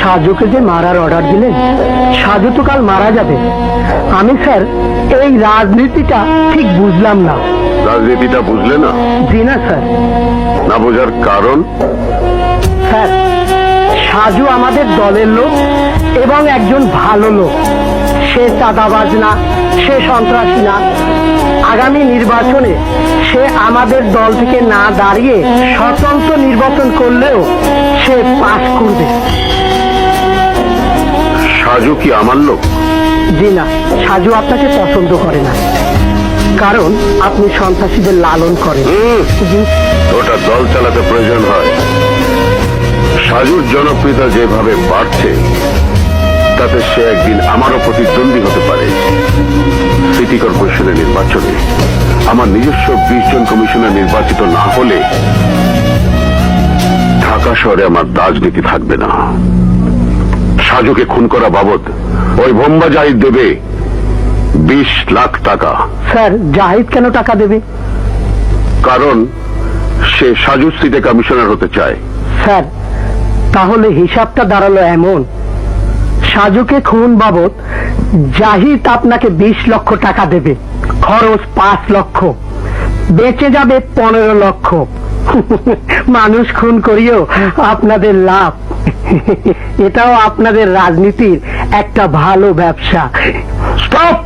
সাজুকে যে মারার অর্ডার দিলেন, সাজু তো কাল মারা যাবে। আমি স্যার এই রাজনীতিটা ঠিক বুঝলাম না। রাজনীতিটা বুঝলে না? জি না স্যার। না বোঝার কারণ? স্যার, সাজু আমাদের দলের লোক এবং একজন ভালো লোক। সে চাঁদাবাজ না, সে সন্ত্রাসী না। আগামী নির্বাচনে সে আমাদের দল থেকে না দাঁড়িয়ে স্বতন্ত্র নির্বাচন করলেও সে পাস করবে। সাজু কি আমার লোক? জি না, সাজু আপনাকে পছন্দ করে না, কারণ আপনি সন্ত্রাসীদের লালন করেন। জি। ওটা দল চালাতে প্রয়োজন হয়। সাজুর জনপ্রিয়তা যেভাবে বাড়ছে তাতে সে একদিন আমারও প্রতিদ্বন্দ্বী হতে পারে। সিটি কর্পোরেশনের নির্বাচনে আমার নিজস্ব 20 জন কমিশনার নির্বাচিত না হলে ঢাকা শহরে আমার রাজনীতি থাকবে না। সাজুকে খুন করা বাবদ ওই ভোম্বা জাহিদ দেবে 20 লাখ টাকা। স্যার, জাহিদ কেন টাকা দেবে? কারণ সে সাজু সিটি কমিশনার হতে চায়। স্যার, তাহলে হিসাবটা দাঁড়ালো এমন, সাজুকে খুন বাবদ জাহিদ আপনাকে 20 লক্ষ টাকা দেবে, খরচ 5 লক্ষ, বেঁচে যাবে 15 লক্ষ। মানুষ খুন করিও আপনাদের লাভ। এটাও আপনাদের রাজনীতির একটা ভালো ব্যবসা। স্টপ!